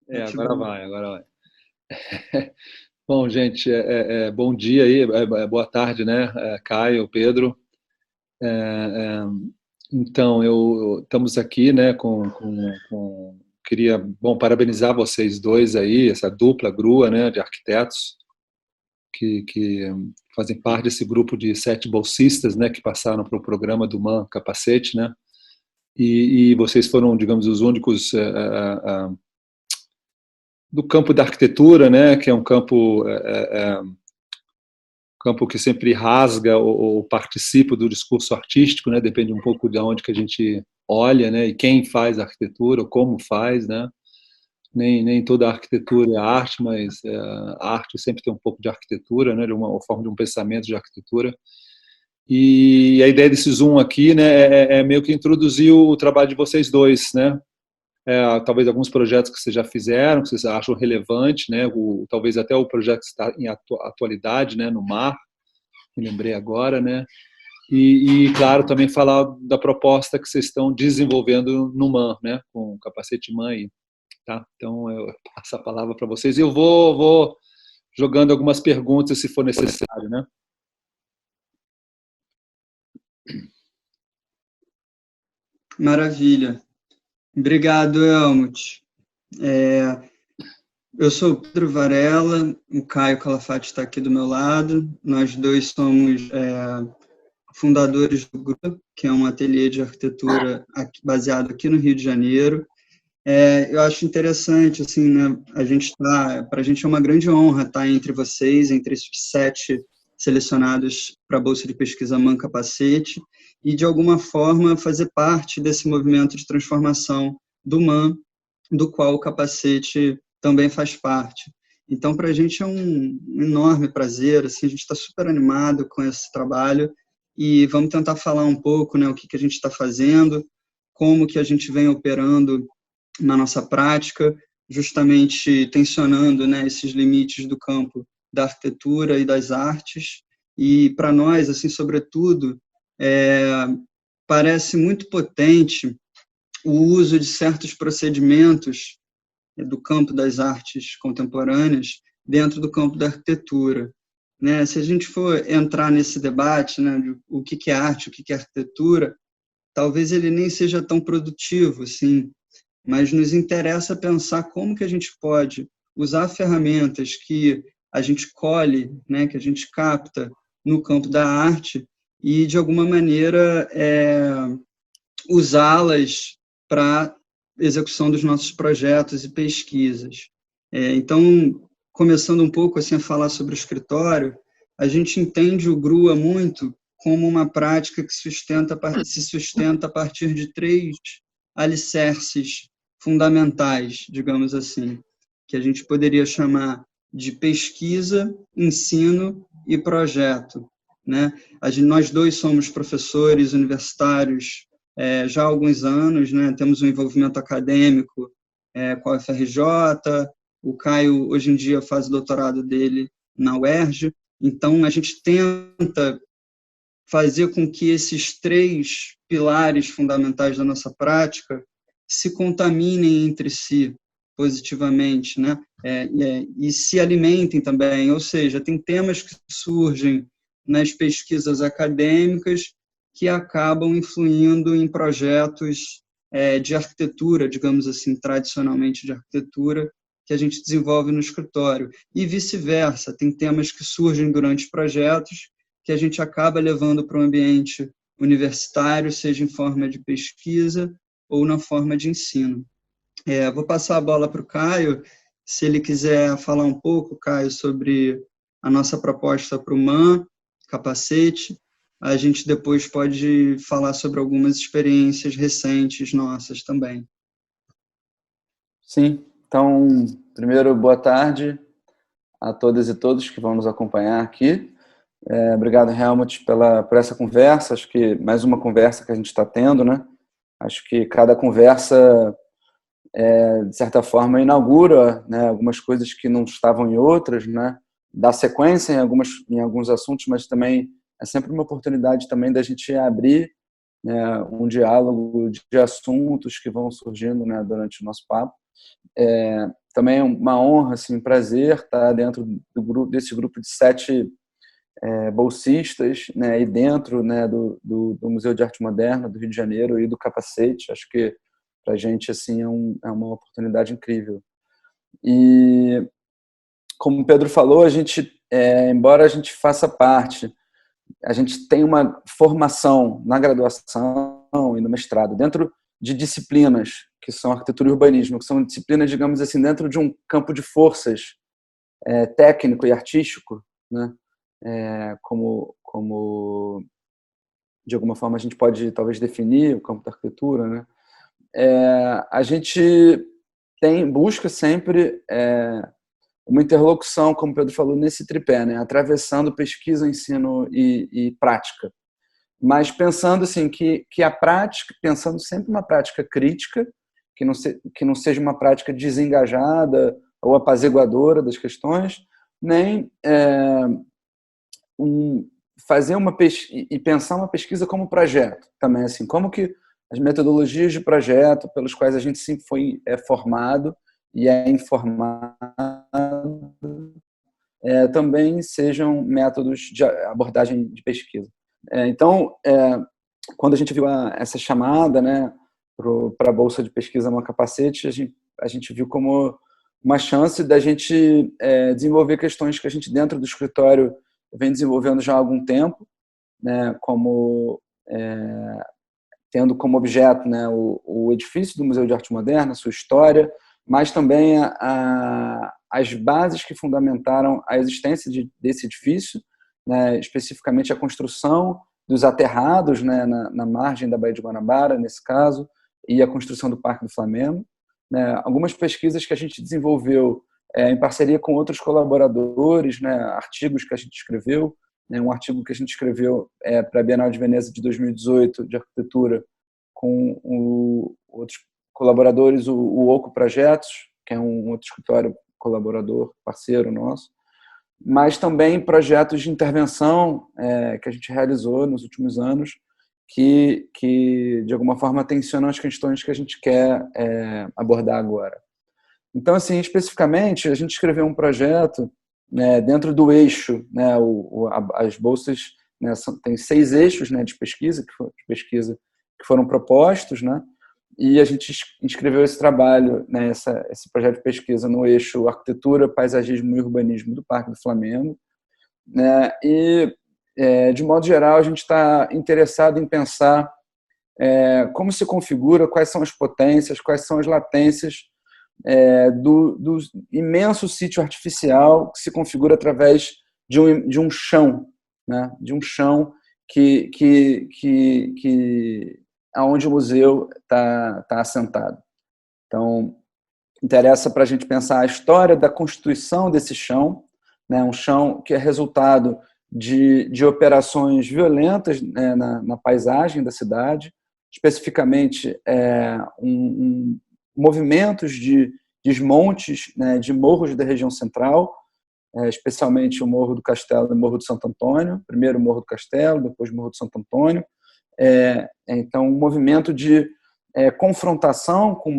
Agora Ótimo. vai, agora vai. Bom, gente, bom dia aí, boa tarde, né? Caio, Pedro. É, então, estamos aqui, né, queria, bom, parabenizar vocês dois aí, essa dupla grua, né, de arquitetos que fazem parte desse grupo de 7 bolsistas, né, que passaram para o programa do MAN Capacete, né? E vocês foram, digamos, os únicos do campo da arquitetura, né, que é um campo que sempre rasga ou participa do discurso artístico, né, depende um pouco de onde que a gente olha, né, e quem faz arquitetura, ou como faz, né, nem toda arquitetura é arte, mas a arte sempre tem um pouco de arquitetura, né, de uma forma de um pensamento de arquitetura. E a ideia desse Zoom aqui, né, é meio que introduzir o trabalho de vocês dois, né, talvez alguns projetos que vocês já fizeram, que vocês acham relevante, né? Talvez até o projeto que está em atualidade, né? No mar, me lembrei agora, né? Claro, também falar da proposta que vocês estão desenvolvendo no MAN, né? Com o capacete MAN aí, tá? Então, eu passo a palavra para vocês e eu vou jogando algumas perguntas se for necessário, né? Maravilha. Obrigado, Helmut. Eu sou o Pedro Varela, o Caio Calafate está aqui do meu lado. Nós dois somos fundadores do grupo, que é um ateliê de arquitetura baseado aqui no Rio de Janeiro. Eu acho interessante, assim, né? Para a gente é uma grande honra estar entre vocês, entre esses 7 selecionados para a Bolsa de Pesquisa MAN Capacete, e, de alguma forma, fazer parte desse movimento de transformação do MAN, do qual o Capacete também faz parte. Então, para a gente é um enorme prazer, assim, a gente está super animado com esse trabalho, e vamos tentar falar um pouco, né, o que a gente está fazendo, como que a gente vem operando na nossa prática, justamente tensionando, né, esses limites do campo da arquitetura e das artes. E para nós, assim, sobretudo, parece muito potente o uso de certos procedimentos do campo das artes contemporâneas dentro do campo da arquitetura. Né? Se a gente for entrar nesse debate, né, de o que é arte, o que é arquitetura, talvez ele nem seja tão produtivo, assim, mas nos interessa pensar como que a gente pode usar ferramentas que a gente colhe, né, que a gente capta no campo da arte e, de alguma maneira, usá-las para execução dos nossos projetos e pesquisas. Então, começando um pouco assim a falar sobre o escritório, a gente entende o GRUA muito como uma prática que se sustenta a partir de 3 alicerces fundamentais, digamos assim, que a gente poderia chamar de pesquisa, ensino e projeto. Né? Nós dois somos professores universitários já há alguns anos, né? Temos um envolvimento acadêmico com a UFRJ, o Caio hoje em dia faz o doutorado dele na UERJ, então a gente tenta fazer com que esses 3 pilares fundamentais da nossa prática se contaminem entre si positivamente, né? E se alimentem também, ou seja, tem temas que surgem nas pesquisas acadêmicas que acabam influindo em projetos de arquitetura, digamos assim, tradicionalmente de arquitetura, que a gente desenvolve no escritório. E vice-versa, tem temas que surgem durante os projetos que a gente acaba levando para o ambiente universitário, seja em forma de pesquisa ou na forma de ensino. Vou passar a bola para o Caio, se ele quiser falar um pouco, Caio, sobre a nossa proposta para o MAN, capacete. A gente depois pode falar sobre algumas experiências recentes nossas também. Sim, então, primeiro, boa tarde a todas e todos que vão nos acompanhar aqui. Obrigado, Helmut, por essa conversa. Acho que mais uma conversa que a gente está tendo, né? Acho que cada conversa, de certa forma, inaugura, né, algumas coisas que não estavam em outras, né? Dá sequência em alguns assuntos, mas também é sempre uma oportunidade também da gente abrir, né, um diálogo de assuntos que vão surgindo, né, durante o nosso papo. também é uma honra, assim, um prazer estar dentro desse grupo de 7 bolsistas, né, e dentro, né, do Museu de Arte Moderna do Rio de Janeiro e do Capacete. Acho que para a gente, assim, é uma oportunidade incrível. E, como o Pedro falou, a gente, embora a gente faça parte, a gente tem uma formação na graduação e no mestrado dentro de disciplinas que são arquitetura e urbanismo, que são disciplinas, digamos assim, dentro de um campo de forças técnico e artístico, né? Como de alguma forma a gente pode talvez definir o campo da arquitetura, né? A gente busca sempre uma interlocução, como o Pedro falou, nesse tripé, né? Atravessando pesquisa, ensino e prática, mas pensando assim que a prática, pensando sempre uma prática crítica, que não seja uma prática desengajada ou apaziguadora das questões, nem fazer uma pesquisa e pensar uma pesquisa como projeto também, assim, como que as metodologias de projeto pelos quais a gente sempre foi formado e é informado também sejam métodos de abordagem de pesquisa. Então, quando a gente viu essa chamada, né, para a Bolsa de Pesquisa Mão Capacete, a gente viu como uma chance da gente desenvolver questões que a gente, dentro do escritório, vem desenvolvendo já há algum tempo, né, como tendo como objeto, né, o edifício do Museu de Arte Moderna, sua história, mas também as bases que fundamentaram a existência desse edifício, né, especificamente a construção dos aterrados, né, na margem da Baía de Guanabara, nesse caso, e a construção do Parque do Flamengo. Né, algumas pesquisas que a gente desenvolveu em parceria com outros colaboradores, né, artigos que a gente escreveu, né, um artigo que a gente escreveu para a Bienal de Veneza de 2018, de arquitetura, com outros colaboradores, o Oco Projetos, que é um outro escritório colaborador, parceiro nosso, mas também projetos de intervenção que a gente realizou nos últimos anos, que de alguma forma tensionam as questões que a gente quer abordar agora. Então, assim, especificamente, a gente escreveu um projeto, né, dentro do eixo, né, as bolsas, né, tem 6 eixos, né, de pesquisa que foram propostos, né, e a gente inscreveu esse trabalho, né, esse projeto de pesquisa no eixo arquitetura, paisagismo e urbanismo do Parque do Flamengo, né, e de modo geral a gente está interessado em pensar como se configura, quais são as potências, quais são as latências do imenso sítio artificial que se configura através de um chão, né? De um chão aonde o museu está assentado. Então, interessa para a gente pensar a história da constituição desse chão, né? Um chão que é resultado de operações violentas, né, na paisagem da cidade, especificamente movimentos de desmontes, né, de morros da região central, especialmente o Morro do Castelo e o Morro do Santo Antônio, primeiro o Morro do Castelo, depois o Morro do Santo Antônio. Então, um movimento de confrontação com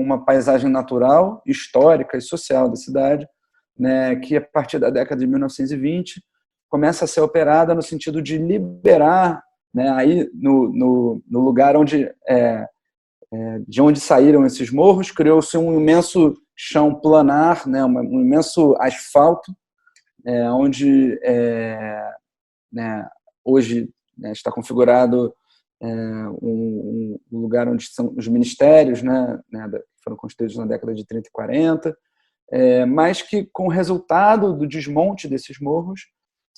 uma paisagem natural, histórica e social da cidade, né, que a partir da década de 1920 começa a ser operada no sentido de liberar, né, aí no lugar de onde saíram esses morros, criou-se um imenso chão planar, né, um imenso asfalto, onde né, hoje está configurado um lugar onde são os ministérios, né, que foram construídos na década de 30 e 40, mas que, com o resultado do desmonte desses morros,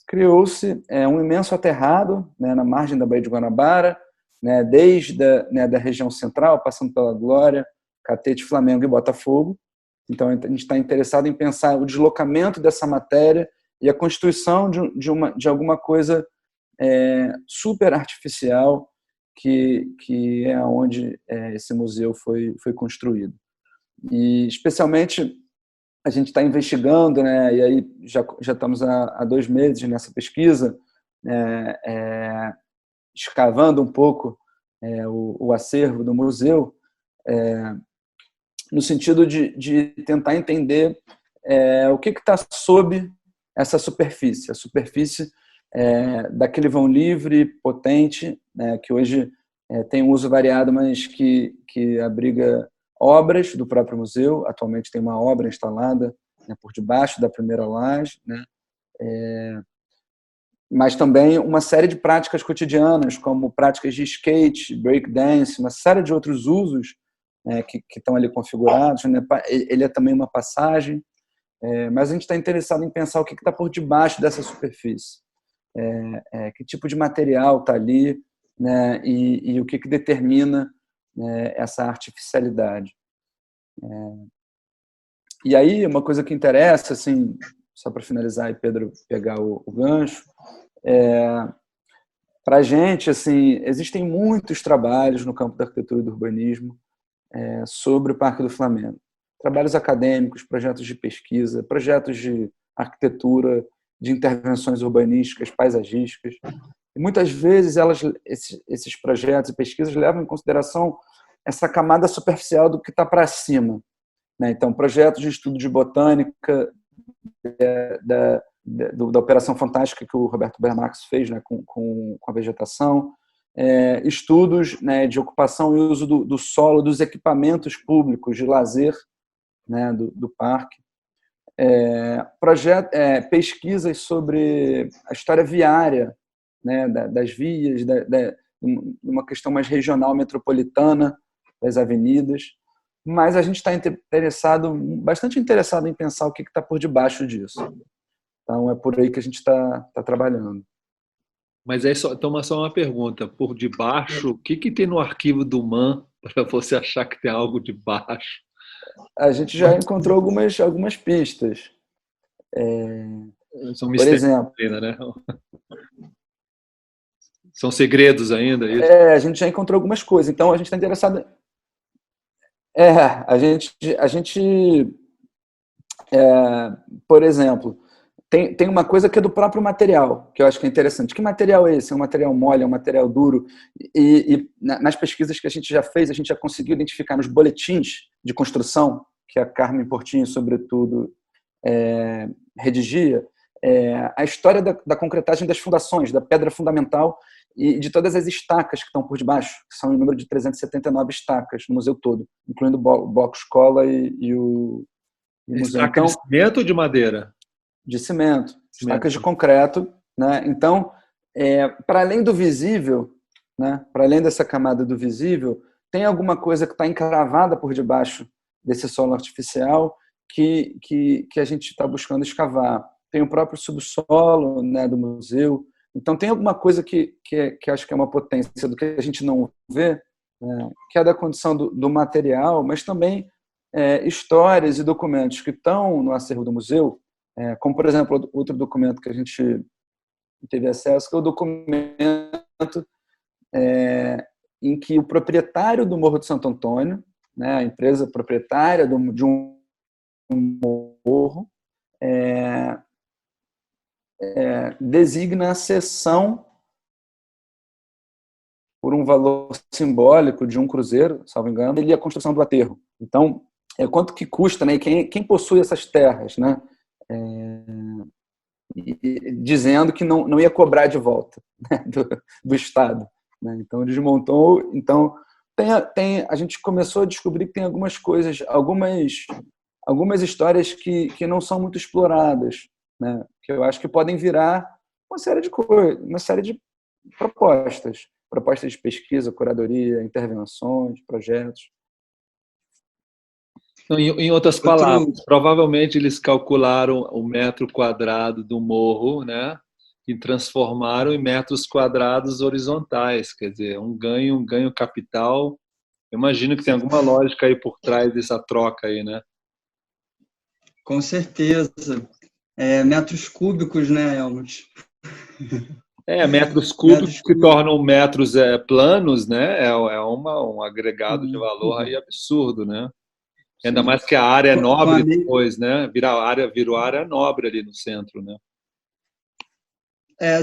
criou-se um imenso aterrado, né, na margem da Baía de Guanabara, né, desde da região central, passando pela Glória, Catete, Flamengo e Botafogo. Então, a gente está interessado em pensar o deslocamento dessa matéria e a constituição de alguma coisa super artificial, que é onde esse museu foi construído. E, especialmente, a gente está investigando, né, e aí já estamos há 2 meses nessa pesquisa, escavando um pouco o acervo do museu, no sentido de tentar entender o que está sob essa superfície. A superfície daquele vão livre, potente, né, que hoje tem um uso variado, mas que abriga obras do próprio museu. Atualmente tem uma obra instalada, né, por debaixo da primeira laje, né, mas também uma série de práticas cotidianas, como práticas de skate, breakdance, uma série de outros usos que estão ali configurados, né? Ele é também uma passagem, mas a gente está interessado em pensar o que está por debaixo dessa superfície, que tipo de material está ali, né? E o que determina, né, essa artificialidade. E aí, uma coisa que interessa, assim, só para finalizar e Pedro pegar o gancho, para a gente, assim, existem muitos trabalhos no campo da arquitetura e do urbanismo sobre o Parque do Flamengo. Trabalhos acadêmicos, projetos de pesquisa, projetos de arquitetura, de intervenções urbanísticas, paisagísticas. E muitas vezes esses projetos e pesquisas levam em consideração essa camada superficial do que está para cima, né? Então, projetos de estudo de botânica, da Operação Fantástica que o Roberto Bermax fez, né, com a vegetação, estudos, né, de ocupação e uso do solo, dos equipamentos públicos de lazer, né, do parque, pesquisas sobre a história viária, né, das vias, uma questão mais regional, metropolitana, das avenidas, mas a gente está bastante interessado em pensar o que está por debaixo disso. Então, é por aí que a gente está trabalhando. Mas aí só uma pergunta. Por debaixo, o que tem no arquivo do MAN para você achar que tem algo debaixo? A gente já encontrou algumas pistas. São por exemplo, ainda, né? São segredos ainda, isso? A gente já encontrou algumas coisas. Então, a gente está interessado... a gente por exemplo, tem uma coisa que é do próprio material, que eu acho que é interessante. Que material é esse? É um material mole, é um material duro? E nas pesquisas que a gente já fez, a gente já conseguiu identificar nos boletins de construção, que a Carmen Portinho, sobretudo, redigia, a história da concretagem das fundações, da pedra fundamental e de todas as estacas que estão por debaixo, que são em número de 379 estacas no museu todo, incluindo o bloco escola e o museu. Estaca de cimento ou de madeira? De cimento, estacas de concreto, né? Então, para além do visível, né? Para além dessa camada do visível, tem alguma coisa que está encravada por debaixo desse solo artificial que a gente está buscando escavar. Tem o próprio subsolo, né, do museu. Então, tem alguma coisa que acho que é uma potência do que a gente não vê, né, que é da condição do material, mas também histórias e documentos que estão no acervo do museu, como, por exemplo, outro documento que a gente teve acesso, que é o documento em que o proprietário do Morro de Santo Antônio, né, a empresa proprietária de um morro, designa a cessão por um valor simbólico de 1 cruzeiro, salvo engano, e a construção do aterro. Então, quanto que custa, né? E quem possui essas terras, né? Dizendo que não ia cobrar de volta, né, do Estado, né? Então desmontou. Então a gente começou a descobrir que tem algumas coisas, algumas histórias que não são muito exploradas, né? Que eu acho que podem virar uma série de coisas, uma série de propostas de pesquisa, curadoria, intervenções, projetos. Então, em outras palavras, provavelmente eles calcularam o metro quadrado do morro, né, e transformaram em metros quadrados horizontais, quer dizer, um ganho capital. Eu imagino que tem alguma lógica aí por trás dessa troca aí, né? Com certeza. Metros cúbicos, né, Helmut? Metros cúbicos que tornam metros planos, né? Um agregado de valor aí absurdo, né? Ainda mais que a área é nobre depois, né? Virou área nobre ali no centro, né?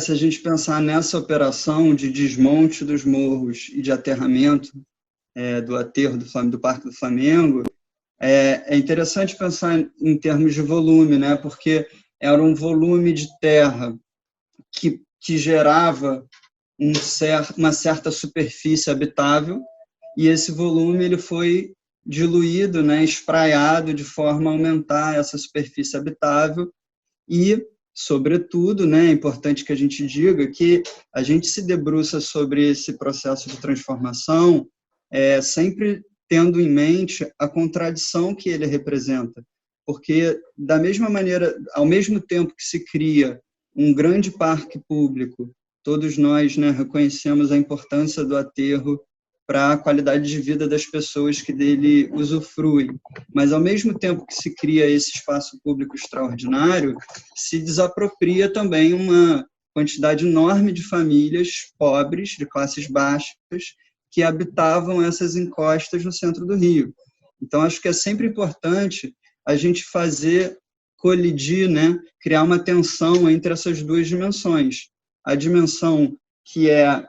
Se a gente pensar nessa operação de desmonte dos morros e de aterramento do aterro do Parque do Flamengo, É interessante pensar em termos de volume, né? Porque era um volume de terra que gerava uma certa superfície habitável, e esse volume ele foi diluído, né, espraiado de forma a aumentar essa superfície habitável e, sobretudo, né, é importante que a gente diga que a gente se debruça sobre esse processo de transformação sempre tendo em mente a contradição que ele representa, porque, da mesma maneira, ao mesmo tempo que se cria um grande parque público, todos nós, né, reconhecemos a importância do aterro para a qualidade de vida das pessoas que dele usufruem. Mas, ao mesmo tempo que se cria esse espaço público extraordinário, se desapropria também uma quantidade enorme de famílias pobres, de classes baixas, que habitavam essas encostas no centro do Rio. Então, acho que é sempre importante a gente fazer colidir, né, criar uma tensão entre essas duas dimensões. A dimensão que é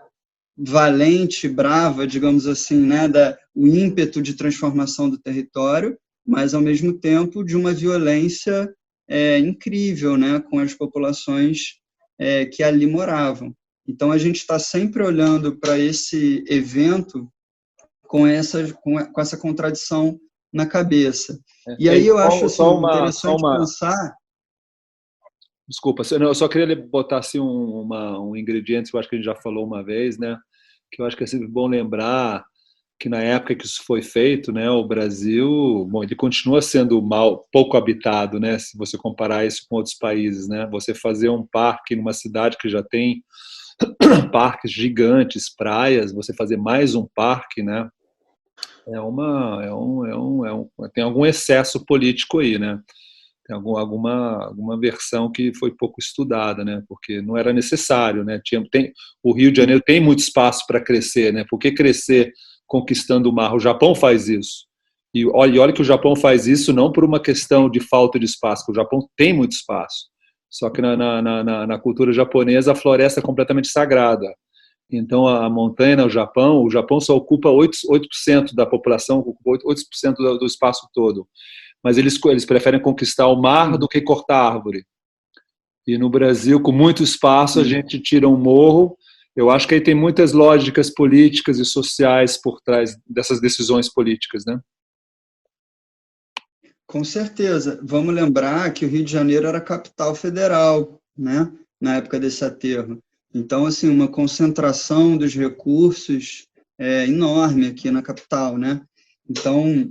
valente, brava, digamos assim, né, o ímpeto de transformação do território, mas, ao mesmo tempo, de uma violência incrível, né, com as populações que ali moravam. Então, a gente está sempre olhando para esse evento com essa contradição na cabeça. E aí eu acho assim, interessante pensar... Desculpa, eu só queria botar assim, um ingrediente que eu acho que a gente já falou uma vez, né? Que eu acho que é sempre bom lembrar que na época que isso foi feito, né, o Brasil, bom, ele continua sendo pouco habitado, né, se você comparar isso com outros países, né? Você fazer um parque numa cidade que já tem parques gigantes, praias, você fazer mais um parque, né? Tem algum excesso político aí, né? Tem alguma versão que foi pouco estudada, né? Porque não era necessário, né? O Rio de Janeiro tem muito espaço para crescer, né? Por que crescer conquistando o mar? O Japão faz isso. E olha que o Japão faz isso não por uma questão de falta de espaço, porque o Japão tem muito espaço. Só que na cultura japonesa a floresta é completamente sagrada. Então, a montanha no Japão, o Japão só ocupa 8% da população, ocupa 8% do espaço todo. Mas eles preferem conquistar o mar do que cortar a árvore. E no Brasil, com muito espaço, a gente tira um morro. Eu acho que aí tem muitas lógicas políticas e sociais por trás dessas decisões políticas, né? Com certeza. Vamos lembrar que o Rio de Janeiro era a capital federal, né, na época desse aterro. Então, assim, uma concentração dos recursos enorme aqui na capital, né? Então,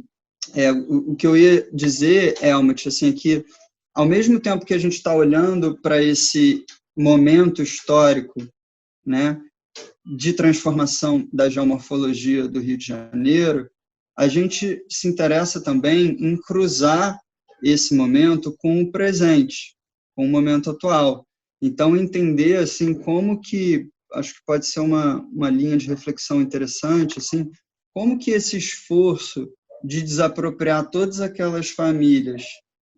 o que eu ia dizer, Helmut, assim, é que, ao mesmo tempo que a gente está olhando para esse momento histórico, né, de transformação da geomorfologia do Rio de Janeiro, a gente se interessa também em cruzar esse momento com o presente, com o momento atual. Então, entender assim como que, acho que pode ser uma linha de reflexão interessante, assim, como que esse esforço de desapropriar todas aquelas famílias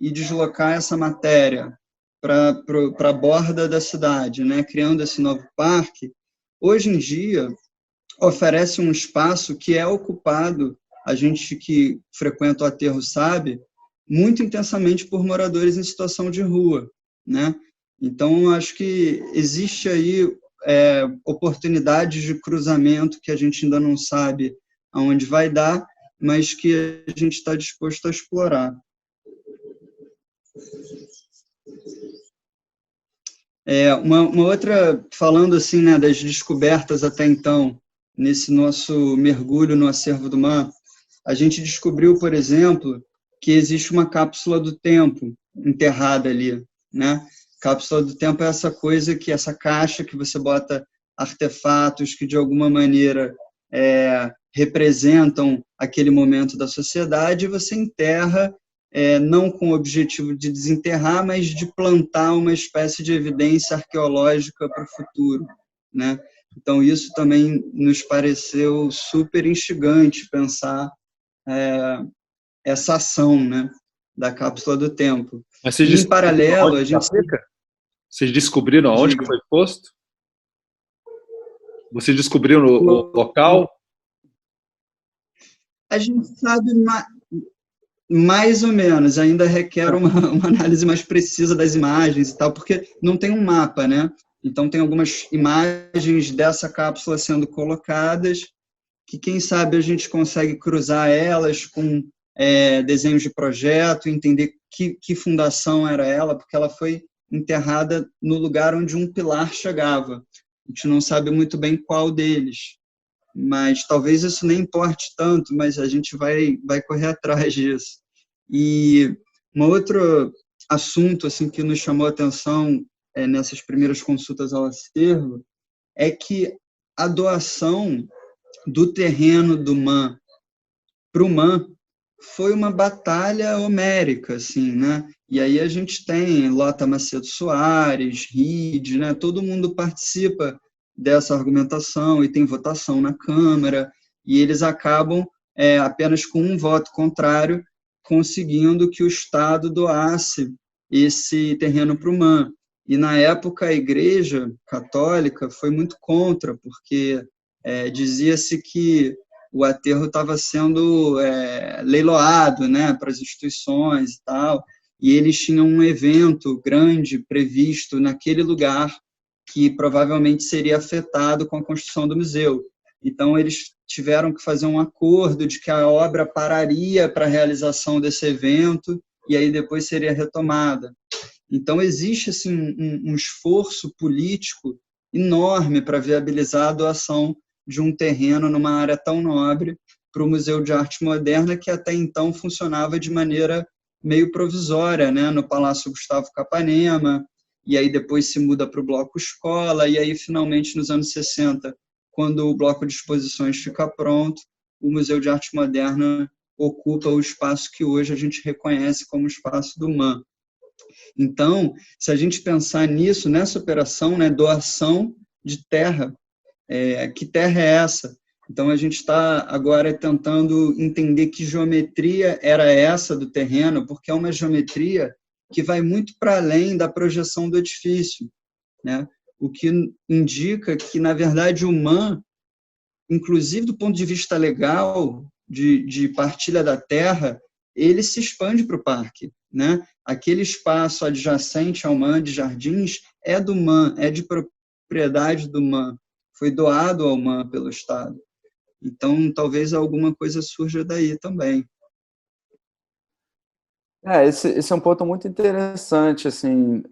e deslocar essa matéria para a borda da cidade, né, criando esse novo parque, hoje em dia oferece um espaço que é ocupado, a gente que frequenta o aterro sabe, muito intensamente por moradores em situação de rua, né? Então, acho que existe aí oportunidades de cruzamento que a gente ainda não sabe aonde vai dar, mas que a gente está disposto a explorar. Uma outra, falando assim, né, das descobertas até então, nesse nosso mergulho no acervo do mar, a gente descobriu, por exemplo, que existe uma cápsula do tempo enterrada ali, né? Cápsula do tempo é essa caixa que você bota artefatos que, de alguma maneira, representam aquele momento da sociedade, e você enterra, não com o objetivo de desenterrar, mas de plantar uma espécie de evidência arqueológica para o futuro, né? Então, isso também nos pareceu super instigante, pensar essa ação, né, da cápsula do tempo. Mas vocês em paralelo, a gente... Vocês descobriram aonde que foi posto? Vocês descobriram o local? A gente sabe Mais ou menos, ainda requer uma análise mais precisa das imagens e tal, porque não tem um mapa, né? Então, tem algumas imagens dessa cápsula sendo colocadas, que quem sabe a gente consegue cruzar elas com desenhos de projeto, entender que fundação era ela, porque ela foi enterrada no lugar onde um pilar chegava. A gente não sabe muito bem qual deles, mas talvez isso nem importe tanto, mas a gente vai correr atrás disso. E um outro assunto assim, que nos chamou a atenção nessas primeiras consultas ao acervo é que a doação do terreno do MAN para o MAN foi uma batalha homérica, assim, né? E aí a gente tem Lota Macedo Soares, Ride, né? Todo mundo participa dessa argumentação e tem votação na Câmara, e eles acabam apenas com um voto contrário conseguindo que o Estado doasse esse terreno para o MAN. E, na época, a Igreja Católica foi muito contra, porque dizia-se que o aterro estava sendo leiloado, né, para as instituições e tal, e eles tinham um evento grande previsto naquele lugar que provavelmente seria afetado com a construção do museu. Então, eles tiveram que fazer um acordo de que a obra pararia para a realização desse evento e aí depois seria retomada. Então, existe assim, um esforço político enorme para viabilizar a doação de um terreno numa área tão nobre para o Museu de Arte Moderna, que até então funcionava de maneira meio provisória, né, no Palácio Gustavo Capanema, e aí depois se muda para o Bloco Escola, e aí finalmente nos anos 60, quando o Bloco de Exposições fica pronto, o Museu de Arte Moderna ocupa o espaço que hoje a gente reconhece como espaço do MAN. Então, se a gente pensar nisso, nessa operação, né, doação de terra, que terra é essa? Então, a gente está agora tentando entender que geometria era essa do terreno, porque é uma geometria que vai muito para além da projeção do edifício, né? O que indica que, na verdade, o MAN, inclusive do ponto de vista legal, de partilha da terra, ele se expande para o parque, né? Aquele espaço adjacente ao MAN de Jardins é do MAN, é de propriedade do MAN, foi doado ao MAN pelo Estado. Então, talvez alguma coisa surja daí também. Esse é um ponto muito interessante, assim,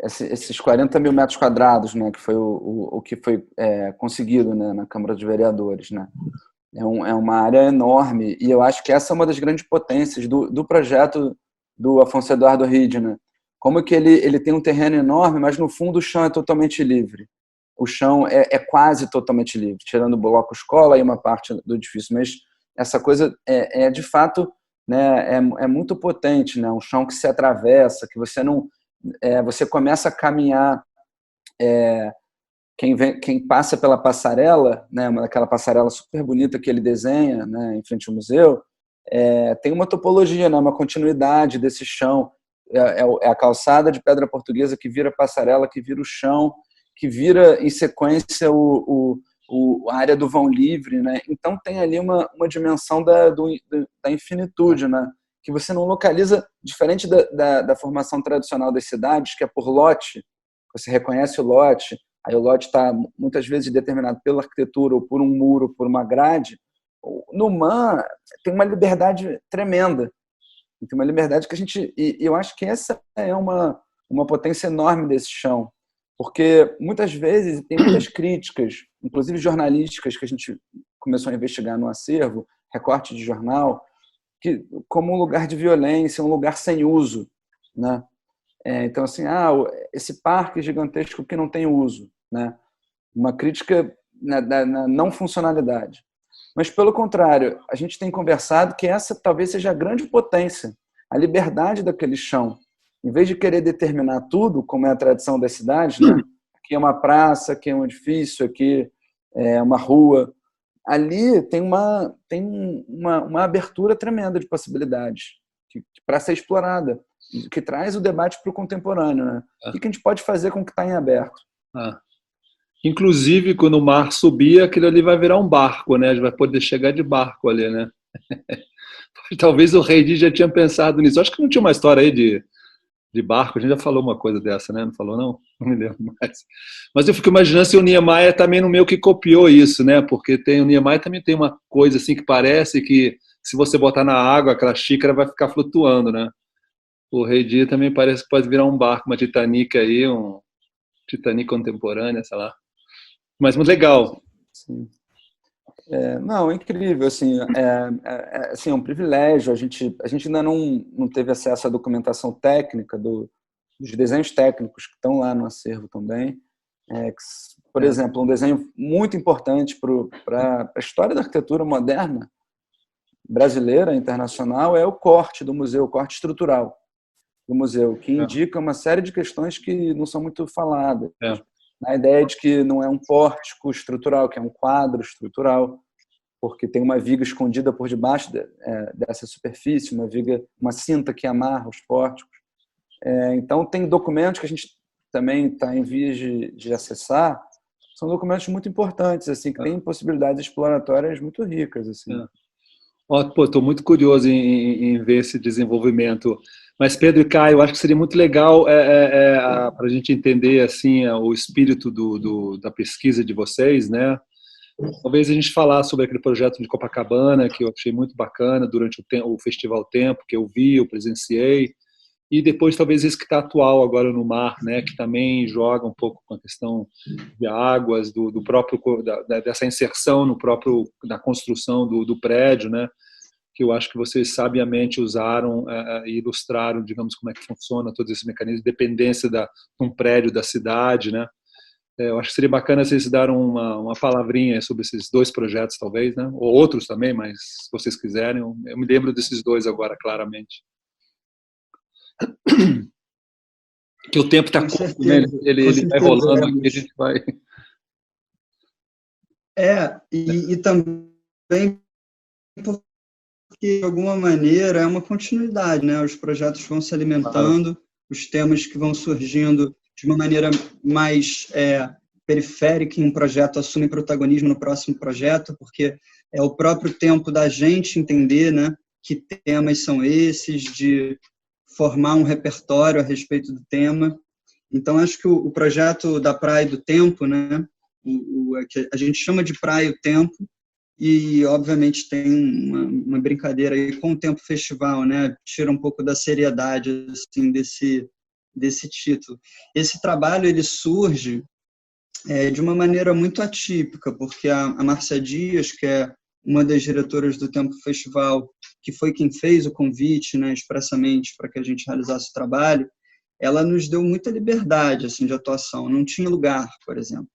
esses 40 mil metros quadrados, né, que foi o que foi conseguido, né, na Câmara dos Vereadores, né, é uma área enorme, e eu acho que essa é uma das grandes potências do projeto do Afonso Eduardo Ride, né, como que ele tem um terreno enorme, mas no fundo o chão é totalmente livre, o chão é quase totalmente livre, tirando o bloco escola e uma parte do edifício, mas essa coisa de fato, né, é muito potente, né? Um chão que se atravessa, que você não, você começa a caminhar, quem passa pela passarela, né, aquela passarela super bonita que ele desenha, né, em frente ao museu, tem uma topologia, né, uma continuidade desse chão, é a calçada de pedra portuguesa que vira passarela, que vira o chão, que vira em sequência a área do vão livre, né? Então tem ali uma dimensão da infinitude, né? Que você não localiza, diferente da formação tradicional das cidades, que é por lote, você reconhece o lote, aí o lote está muitas vezes determinado pela arquitetura, ou por um muro, por uma grade. No MAN tem uma liberdade tremenda, tem uma liberdade que eu acho que essa é uma potência enorme desse chão, porque muitas vezes tem muitas críticas, inclusive jornalísticas, que a gente começou a investigar no acervo, recorte de jornal, que como um lugar de violência, um lugar sem uso, né? Então, assim, esse parque gigantesco que não tem uso, né? Uma crítica na não funcionalidade. Mas, pelo contrário, a gente tem conversado que essa talvez seja a grande potência, a liberdade daquele chão. Em vez de querer determinar tudo, como é a tradição das cidades, né? Aqui é uma praça, aqui é um edifício, aqui é uma rua. Ali tem uma abertura tremenda de possibilidades para ser explorada, que traz o debate para o contemporâneo, né? O que a gente pode fazer com o que está em aberto? Inclusive, quando o mar subir, aquilo ali vai virar um barco, né? A gente vai poder chegar de barco ali, né? Talvez o Rei Di já tinha pensado nisso. Acho que não tinha uma história aí de barco, a gente já falou uma coisa dessa, né? Não falou, não? Não me lembro mais. Mas eu fico imaginando se o Niemeyer também no meio que copiou isso, né? Porque o Niemeyer também tem uma coisa assim que parece que se você botar na água, aquela xícara vai ficar flutuando, né? O Rei Di também parece que pode virar um barco, uma Titanic aí, um Titanic contemporânea, sei lá. Mas muito legal. Sim. Não, é incrível, assim, assim, é um privilégio, a gente ainda não teve acesso à documentação técnica dos desenhos técnicos que estão lá no acervo também, por exemplo, um desenho muito importante para a história da arquitetura moderna brasileira, internacional, é o corte do museu, o corte estrutural do museu, que indica uma série de questões que não são muito faladas. Na ideia de que não é um pórtico estrutural, que é um quadro estrutural, porque tem uma viga escondida por debaixo dessa superfície, uma cinta que amarra os pórticos. Então, tem documentos que a gente também está em vias de acessar, são documentos muito importantes, assim, que têm possibilidades exploratórias muito ricas. Assim. Estou muito curioso em ver esse desenvolvimento. Mas, Pedro e Caio, acho que seria muito legal para a gente entender assim, o espírito da pesquisa de vocês, né? Talvez a gente falar sobre aquele projeto de Copacabana, que eu achei muito bacana durante o Festival Tempo, que eu vi, eu presenciei, e depois talvez esse que está atual agora no mar, né? Que também joga um pouco com a questão de águas, do próprio dessa inserção no próprio da construção do prédio, né? Que eu acho que vocês sabiamente usaram e ilustraram, digamos, como é que funciona todo esse mecanismo de dependência de um prédio da cidade, né? Eu acho que seria bacana vocês darem uma palavrinha sobre esses dois projetos, talvez, né? Ou outros também, mas se vocês quiserem. Eu me lembro desses dois agora, claramente. Que o tempo está curto, né? Ele vai rolando aqui, a gente vai... E também porque, de alguma maneira, é uma continuidade, né? Os projetos vão se alimentando, os temas que vão surgindo de uma maneira mais periférica, em um projeto assume protagonismo no próximo projeto, porque é o próprio tempo da gente entender, né, que temas são esses, de formar um repertório a respeito do tema. Então, acho que o projeto da Praia do Tempo, né, que a gente chama de Praia do Tempo, e, obviamente, tem uma brincadeira aí com o Tempo Festival, né, tira um pouco da seriedade assim, desse título. Esse trabalho ele surge de uma maneira muito atípica, porque a Márcia Dias, que é uma das diretoras do Tempo Festival, que foi quem fez o convite, né, expressamente para que a gente realizasse o trabalho, ela nos deu muita liberdade assim, de atuação, não tinha lugar, por exemplo.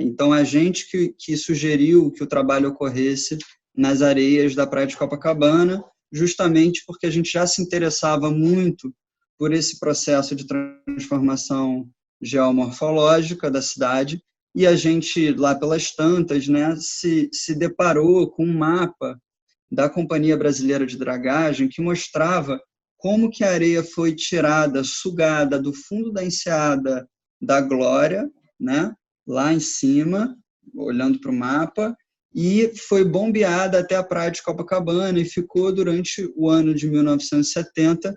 Então, a gente que sugeriu que o trabalho ocorresse nas areias da Praia de Copacabana, justamente porque a gente já se interessava muito por esse processo de transformação geomorfológica da cidade, e a gente, lá pelas tantas, né, se deparou com um mapa da Companhia Brasileira de Dragagem que mostrava como que a areia foi tirada, sugada do fundo da enseada da Glória, né, lá em cima, olhando para o mapa, e foi bombeada até a praia de Copacabana e ficou durante o ano de 1970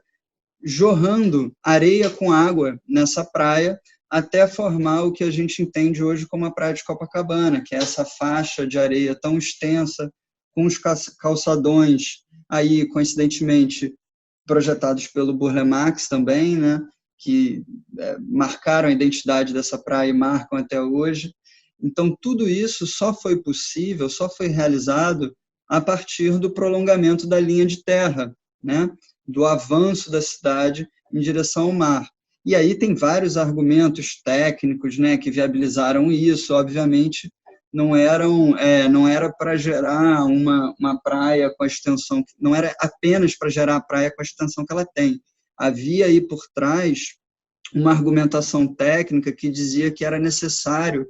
jorrando areia com água nessa praia até formar o que a gente entende hoje como a praia de Copacabana, que é essa faixa de areia tão extensa, com os calçadões aí, coincidentemente, projetados pelo Burle Marx também, né, que marcaram a identidade dessa praia e marcam até hoje. Então, tudo isso só foi possível, só foi realizado a partir do prolongamento da linha de terra, né, do avanço da cidade em direção ao mar. E aí tem vários argumentos técnicos, né, que viabilizaram isso. Obviamente, não era para gerar uma praia com a extensão, não era apenas para gerar a praia com a extensão que ela tem. Havia aí por trás uma argumentação técnica que dizia que era necessário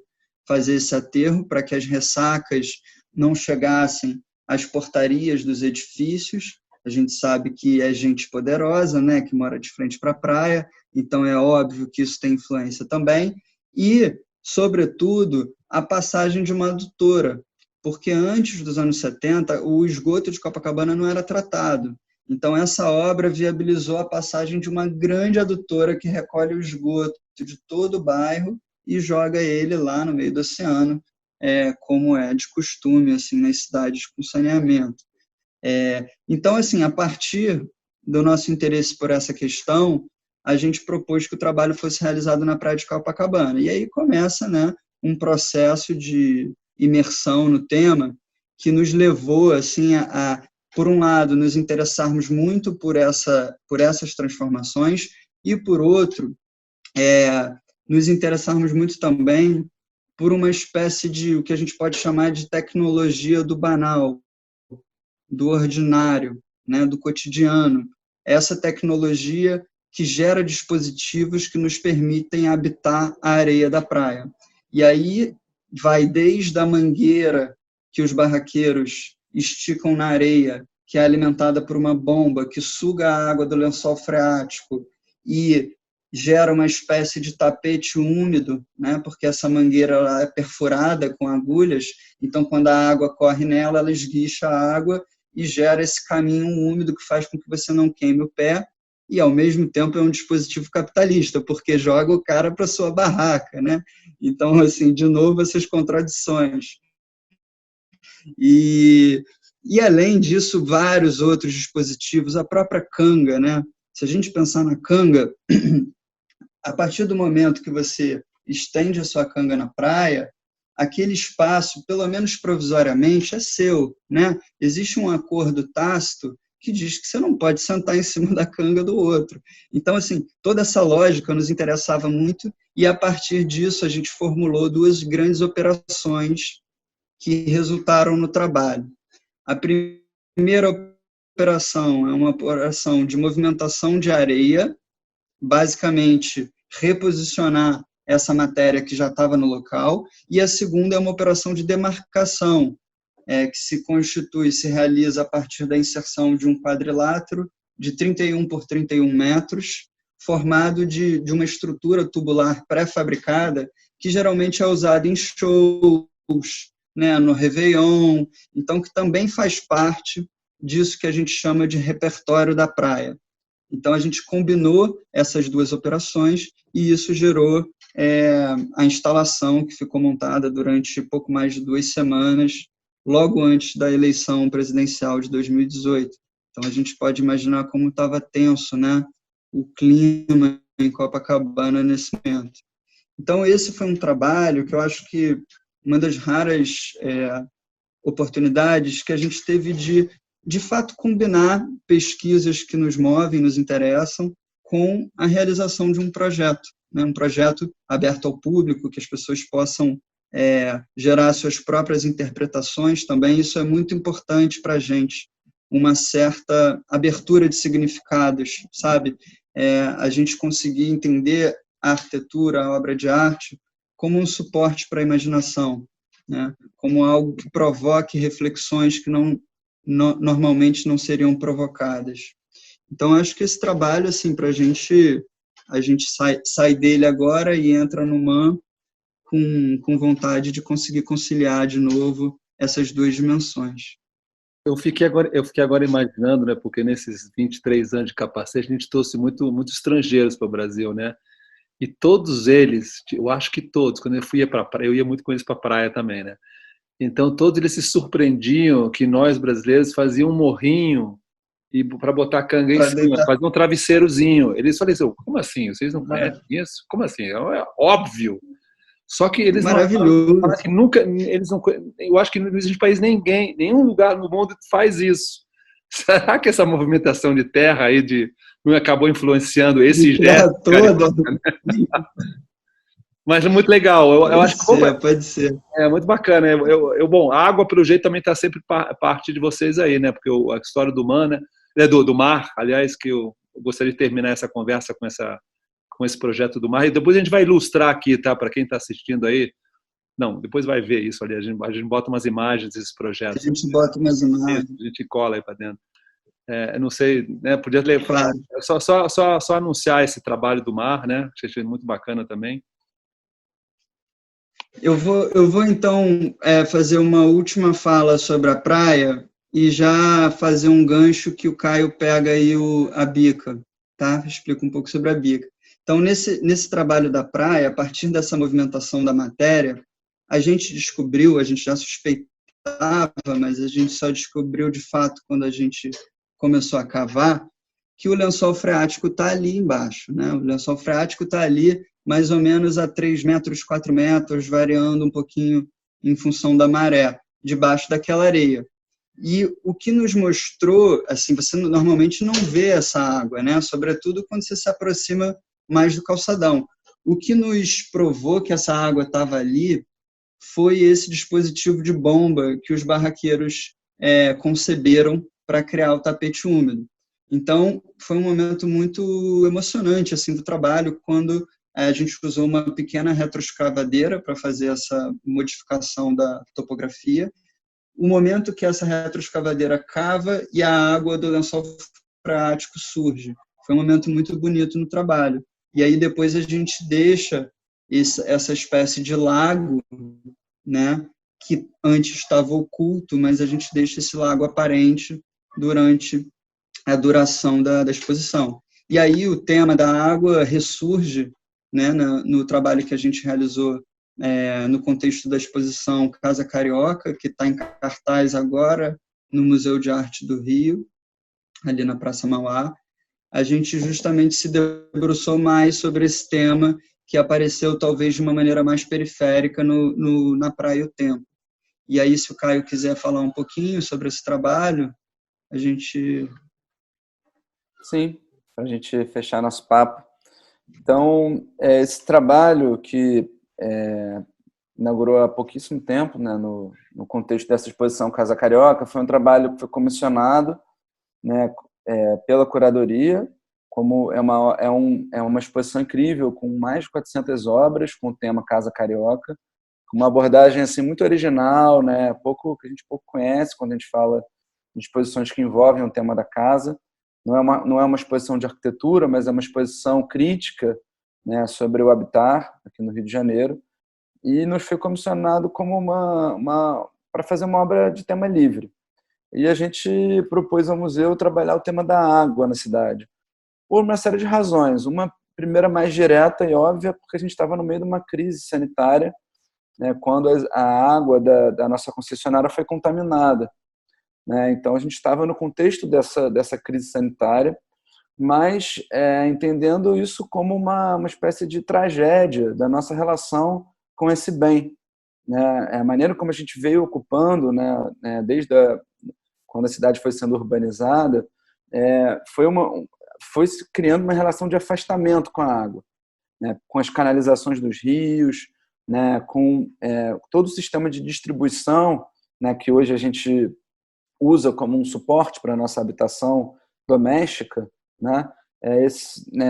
fazer esse aterro para que as ressacas não chegassem às portarias dos edifícios. A gente sabe que é gente poderosa, né, que mora de frente para a praia, então é óbvio que isso tem influência também. E, sobretudo, a passagem de uma adutora, porque antes dos anos 70, o esgoto de Copacabana não era tratado. Então, essa obra viabilizou a passagem de uma grande adutora que recolhe o esgoto de todo o bairro e joga ele lá no meio do oceano, como é de costume assim, nas cidades com saneamento. Então, assim, a partir do nosso interesse por essa questão, a gente propôs que o trabalho fosse realizado na praia de Copacabana. E aí começa, né, um processo de imersão no tema que nos levou assim, por um lado, nos interessarmos muito por essas transformações e, por outro, nos interessarmos muito também por uma espécie de, o que a gente pode chamar de tecnologia do banal, do ordinário, né, do cotidiano. Essa tecnologia que gera dispositivos que nos permitem habitar a areia da praia. E aí vai desde a mangueira que os barraqueiros esticam na areia, que é alimentada por uma bomba que suga a água do lençol freático e gera uma espécie de tapete úmido, né, porque essa mangueira ela é perfurada com agulhas, então quando a água corre nela, ela esguicha a água e gera esse caminho úmido que faz com que você não queime o pé, e ao mesmo tempo é um dispositivo capitalista, porque joga o cara para sua barraca, né? Então, assim, de novo, essas contradições. E além disso, vários outros dispositivos, a própria canga, né? Se a gente pensar na canga, a partir do momento que você estende a sua canga na praia, aquele espaço, pelo menos provisoriamente, é seu, né? Existe um acordo tácito que diz que você não pode sentar em cima da canga do outro. Então, assim, toda essa lógica nos interessava muito e, a partir disso, a gente formulou duas grandes operações que resultaram no trabalho. A primeira operação é uma operação de movimentação de areia, basicamente reposicionar essa matéria que já estava no local, e a segunda é uma operação de demarcação, que se realiza a partir da inserção de um quadrilátero de 31 por 31 metros, formado de uma estrutura tubular pré-fabricada, que geralmente é usada em shows, né, no Réveillon, então que também faz parte disso que a gente chama de repertório da praia. Então, a gente combinou essas duas operações e isso gerou a instalação que ficou montada durante pouco mais de 2 semanas, logo antes da eleição presidencial de 2018. Então, a gente pode imaginar como estava tenso, né, o clima em Copacabana nesse momento. Então, esse foi um trabalho que eu acho que uma das raras oportunidades que a gente teve de fato, combinar pesquisas que nos movem, nos interessam, com a realização de um projeto, né? Um projeto aberto ao público, que as pessoas possam gerar suas próprias interpretações também. Isso é muito importante para a gente, uma certa abertura de significados, sabe? A gente conseguir entender a arquitetura, a obra de arte, como um suporte para a imaginação, né? Como algo que provoque reflexões que normalmente não seriam provocadas. Então, acho que esse trabalho, assim, para a gente sai dele agora e entra no MAM com vontade de conseguir conciliar de novo essas duas dimensões. Eu fiquei agora imaginando, né, porque nesses 23 anos de Capacete a gente trouxe muitos estrangeiros para o Brasil, né? E todos eles, eu acho que todos, quando eu ia para a praia, eu ia muito com eles para a praia também, né? Então todos eles se surpreendiam que nós brasileiros fazíamos um morrinho e para botar canga em cima, fazer um travesseirozinho. Eles falaram assim, como assim? Vocês não conhecem isso? Como assim? É óbvio. Só que eles Maravilhoso. não, que nunca, eles não, eu acho que não existe país nenhum lugar no mundo faz isso. Será que essa movimentação de terra aí não acabou influenciando esse gesto? Toda. Mas é muito legal. Eu acho que pode ser. É muito bacana. Bom, a água, pelo jeito, também está sempre parte de vocês aí, né? Porque a história do mar, né? Do mar, aliás, que eu gostaria de terminar essa conversa com esse projeto do mar. E depois a gente vai ilustrar aqui, tá? Para quem está assistindo aí. Não, depois vai ver isso ali. A gente bota umas imagens desses projetos. A gente bota umas imagens. A gente cola aí para dentro. Não sei, né? Podia ler. Claro. Só anunciar esse trabalho do mar, né? Achei muito bacana também. Eu vou então fazer uma última fala sobre a praia e já fazer um gancho que o Caio pega aí a bica, tá? Explica um pouco sobre a bica. Então, nesse trabalho da praia, a partir dessa movimentação da matéria, a gente descobriu, a gente já suspeitava, mas a gente só descobriu de fato quando a gente começou a cavar, que o lençol freático está ali embaixo, né? O lençol freático está ali mais ou menos a 3 metros, 4 metros, variando um pouquinho em função da maré, debaixo daquela areia. E o que nos mostrou, assim, você normalmente não vê essa água, né? Sobretudo quando você se aproxima mais do calçadão. O que nos provou que essa água estava ali foi esse dispositivo de bomba que os barraqueiros conceberam para criar o tapete úmido. Então, foi um momento muito emocionante assim do trabalho, quando a gente usou uma pequena retroescavadeira para fazer essa modificação da topografia. O momento que essa retroescavadeira cava e a água do lençol freático surge. Foi um momento muito bonito no trabalho. E aí depois a gente deixa essa espécie de lago, né, que antes estava oculto, mas a gente deixa esse lago aparente durante a duração da exposição. E aí o tema da água ressurge, né, no trabalho que a gente realizou no contexto da exposição Casa Carioca, que está em cartaz agora no Museu de Arte do Rio, ali na Praça Mauá. A gente justamente se debruçou mais sobre esse tema, que apareceu talvez de uma maneira mais periférica na Praia o Tempo. E aí, se o Caio quiser falar um pouquinho sobre esse trabalho, a gente... Sim, para a gente fechar nosso papo. Então, esse trabalho que inaugurou há pouquíssimo tempo, né, no contexto dessa exposição Casa Carioca, foi um trabalho que foi comissionado, né, pela curadoria, como é uma exposição incrível, com mais de 400 obras, com o tema Casa Carioca, com uma abordagem assim, muito original, né, que a gente pouco conhece quando a gente fala de exposições que envolvem o tema da casa. Não é uma exposição de arquitetura, mas é uma exposição crítica, né, sobre o habitat, aqui no Rio de Janeiro, e nos foi comissionado como para fazer uma obra de tema livre. E a gente propôs ao museu trabalhar o tema da água na cidade, por uma série de razões. Uma primeira mais direta e óbvia, porque a gente estava no meio de uma crise sanitária, né, quando a água da nossa concessionária foi contaminada, né? Então a gente estava no contexto dessa crise sanitária, mas entendendo isso como uma espécie de tragédia da nossa relação com esse bem, né? A maneira como a gente veio ocupando, né, desde quando a cidade foi sendo urbanizada, foi se criando uma relação de afastamento com a água, né, com as canalizações dos rios, né, com todo o sistema de distribuição, né, que hoje a gente usa como um suporte para a nossa habitação doméstica, né,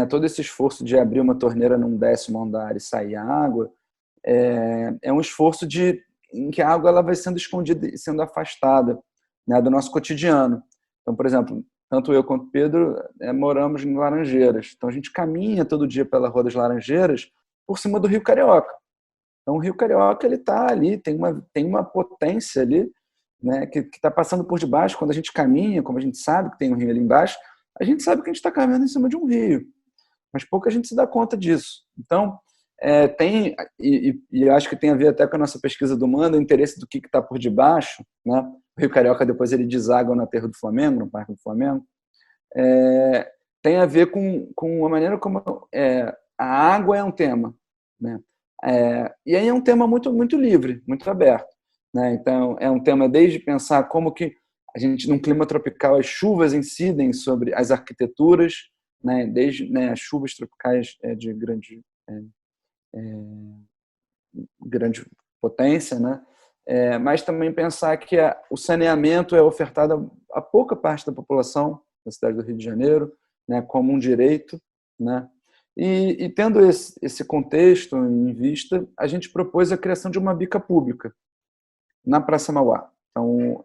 todo esse esforço de abrir uma torneira num 10º andar e sair água, é um esforço em que a água ela vai sendo escondida e sendo afastada, né, do nosso cotidiano. Então, por exemplo, tanto eu quanto o Pedro moramos em Laranjeiras. Então, a gente caminha todo dia pela Rua das Laranjeiras por cima do Rio Carioca. Então, o Rio Carioca ele está ali, tem uma potência ali, né, que está passando por debaixo. Quando a gente caminha, como a gente sabe que tem um rio ali embaixo, a gente sabe que a gente está caminhando em cima de um rio, mas pouca gente se dá conta disso. Então, e acho que tem a ver até com a nossa pesquisa do Manda, o interesse do que está por debaixo, né? O Rio Carioca depois ele deságua no aterro do Flamengo, no Parque do Flamengo, tem a ver com a maneira como a água é um tema, né? E aí é um tema muito, muito livre, muito aberto, né? Então, é um tema desde pensar como que a gente, num clima tropical, as chuvas incidem sobre as arquiteturas, né? Desde, né, as chuvas tropicais de grande potência, né? Mas também pensar que o saneamento é ofertado a pouca parte da população da cidade do Rio de Janeiro, né, como um direito, né? E tendo esse contexto em vista, a gente propôs a criação de uma bica pública na Praça Mauá. Então,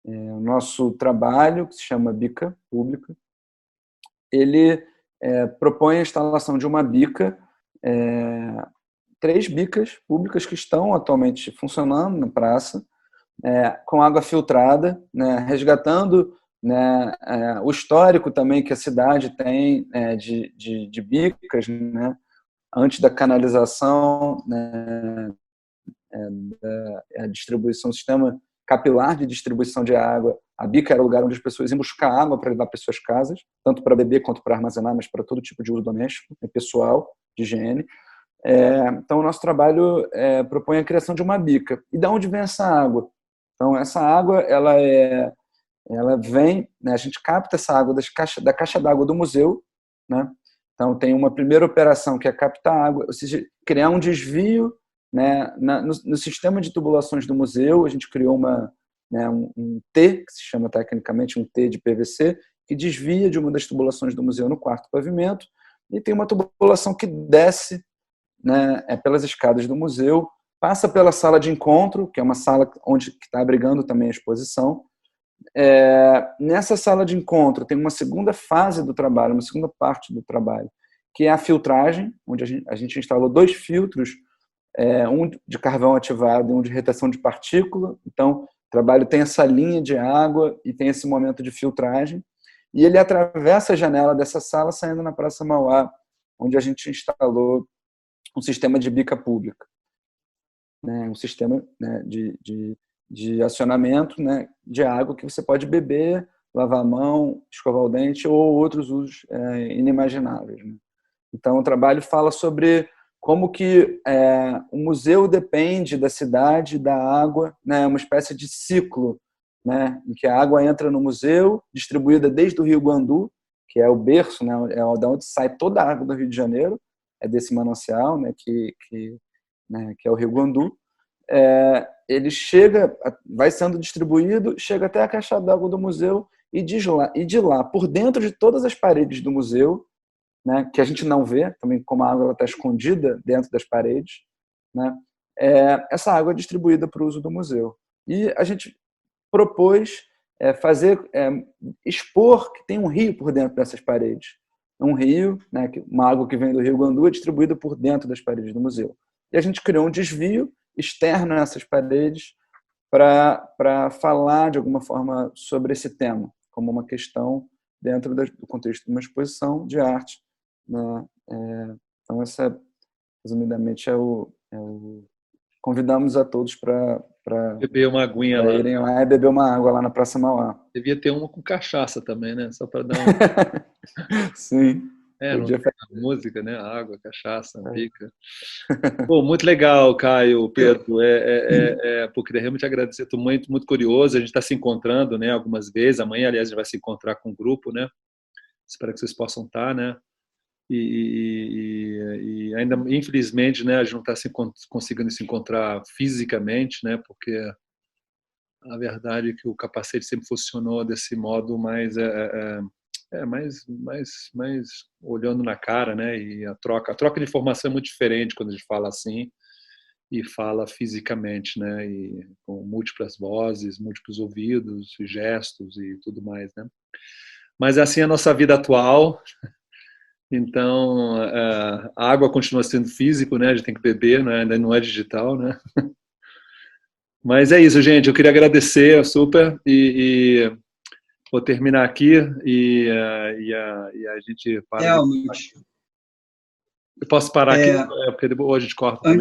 o nosso trabalho, que se chama Bica Pública, ele propõe a instalação de uma bica 3 bicas públicas que estão atualmente funcionando na praça, com água filtrada, né, resgatando, né, o histórico também que a cidade tem de bicas, né, antes da canalização, né, a distribuição, o sistema capilar de distribuição de água. A bica era o lugar onde as pessoas iam buscar água para levar para suas casas, tanto para beber quanto para armazenar, mas para todo tipo de uso doméstico, pessoal, de higiene. Então, o nosso trabalho propõe a criação de uma bica. E de onde vem essa água? Então, essa água, ela vem, né, a gente capta essa água da caixa d'água do museu, né? Então, tem uma primeira operação que é captar água, ou seja, criar um desvio, né, no sistema de tubulações do museu. A gente criou um T, que se chama tecnicamente um T de PVC, que desvia de uma das tubulações do museu no quarto pavimento, e tem uma tubulação que desce, né, pelas escadas do museu, passa pela sala de encontro, que é uma sala que está abrigando também a exposição. Nessa sala de encontro tem uma segunda fase do trabalho, uma segunda parte do trabalho, que é a filtragem, onde a gente instalou 2 filtros, um de carvão ativado e um de retenção de partícula. Então, o trabalho tem essa linha de água e tem esse momento de filtragem, e ele atravessa a janela dessa sala saindo na Praça Mauá, onde a gente instalou um sistema de bica pública, né, um sistema, né, de acionamento, né, de água que você pode beber, lavar a mão, escovar o dente ou outros usos inimagináveis, né? Então, o trabalho fala sobre como que o museu depende da cidade, da água, né, uma espécie de ciclo, né, em que a água entra no museu, distribuída desde o Rio Guandu, que é o berço, né, da onde sai toda a água do Rio de Janeiro, desse manancial, né, que é o Rio Guandu. Ele vai sendo distribuído, chega até a caixa d'água do museu e de lá, por dentro de todas as paredes do museu, né, que a gente não vê, também como a água está escondida dentro das paredes, né, essa água é distribuída para o uso do museu. E a gente propôs expor que tem um rio por dentro dessas paredes. Um rio, né, uma água que vem do Rio Guandu, é distribuída por dentro das paredes do museu. E a gente criou um desvio externo a essas paredes para falar, de alguma forma, sobre esse tema, como uma questão dentro do contexto de uma exposição de arte, né? Então, essa, resumidamente, convidamos a todos para beber uma aguinha lá. Irem lá e beber uma água lá na Praça Mauá. Devia ter uma com cachaça também, né? Só para dar uma... Sim. Não tem música, né? Água, cachaça, bica. Pô, muito legal, Caio, Pedro. Pô, queria realmente agradecer. Estou muito, muito curioso. A gente está se encontrando, né, algumas vezes. Amanhã, aliás, a gente vai se encontrar com o grupo, né? Espero que vocês possam estar, né? E ainda, infelizmente, né, a gente não está conseguindo se encontrar fisicamente, né? Porque a verdade é que o capacete sempre funcionou desse modo mais mais olhando na cara, né? E a troca de informação é muito diferente quando a gente fala assim e fala fisicamente, né? E com múltiplas vozes, múltiplos ouvidos, gestos e tudo mais, né? Mas assim é a nossa vida atual. Então, a água continua sendo físico, né? A gente tem que beber, né? Ainda não é digital, né? Mas é isso, gente. Eu queria agradecer super e vou terminar aqui e a gente para. Eu posso parar aqui, porque depois a gente corta também.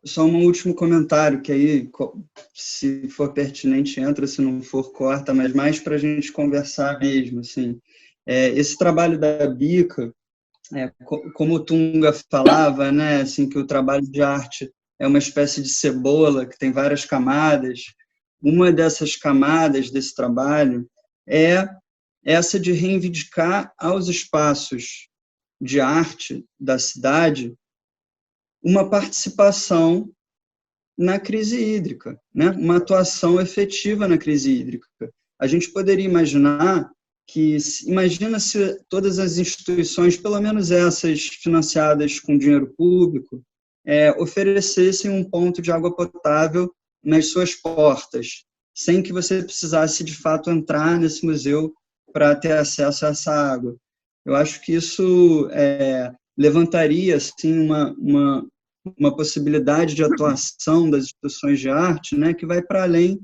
Só um último comentário, que aí, se for pertinente, entra, se não for, corta, mas mais para a gente conversar mesmo. Assim. Esse trabalho da bica, como o Tunga falava, né, assim, que o trabalho de arte é uma espécie de cebola que tem várias camadas. Uma dessas camadas desse trabalho é essa de reivindicar aos espaços de arte da cidade uma participação na crise hídrica, né? Uma atuação efetiva na crise hídrica. A gente poderia imaginar imagina se todas as instituições, pelo menos essas financiadas com dinheiro público, oferecessem um ponto de água potável nas suas portas, sem que você precisasse, de fato, entrar nesse museu para ter acesso a essa água. Eu acho que isso levantaria assim uma possibilidade de atuação das instituições de arte, né, que vai para além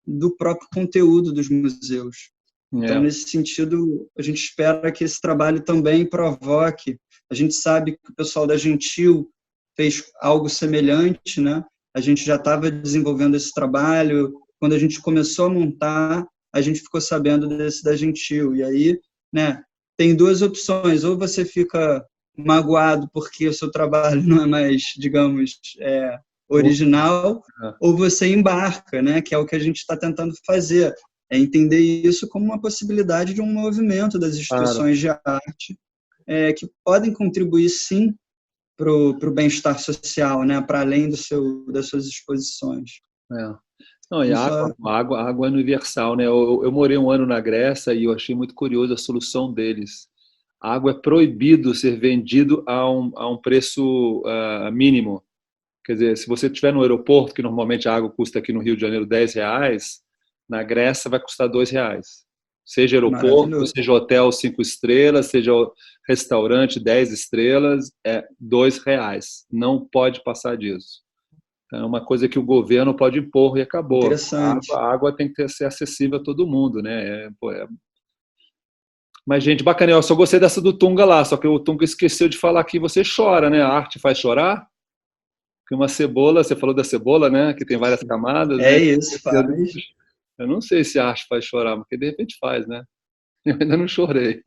do próprio conteúdo dos museus. Então, nesse sentido, a gente espera que esse trabalho também provoque. A gente sabe que o pessoal da Gentil fez algo semelhante, né? A gente já estava desenvolvendo esse trabalho. Quando a gente começou a montar, a gente ficou sabendo desse da Gentil. E aí, né, tem duas opções. Ou você fica magoado porque o seu trabalho não é mais, digamos, original, ou você embarca, né? Que é o que a gente está tentando fazer. É entender isso como uma possibilidade de um movimento das instituições de arte que podem contribuir, sim, para o bem-estar social, né? Para além das suas exposições. Não, e água é universal, né? Eu morei um ano na Grécia e eu achei muito curioso a solução deles. A água é proibido ser vendido a um preço mínimo. Quer dizer, se você estiver no aeroporto, que normalmente a água custa aqui no Rio de Janeiro R$10, na Grécia vai custar R$2. Seja aeroporto, seja hotel 5 estrelas, seja restaurante 10 estrelas, é R$2. Não pode passar disso. Então, é uma coisa que o governo pode impor e acabou. Interessante. A água tem que ser acessível a todo mundo, né? Mas, gente, bacana, eu só gostei dessa do Tunga lá, só que o Tunga esqueceu de falar que você chora, né? A arte faz chorar? Porque uma cebola, você falou da cebola, né? Que tem várias camadas. É né? isso, faz. Eu não sei se a arte faz chorar, porque de repente faz, né? Eu ainda não chorei.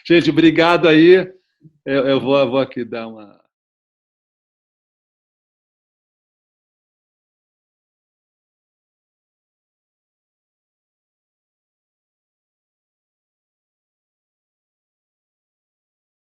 Gente, obrigado aí. Eu vou aqui dar uma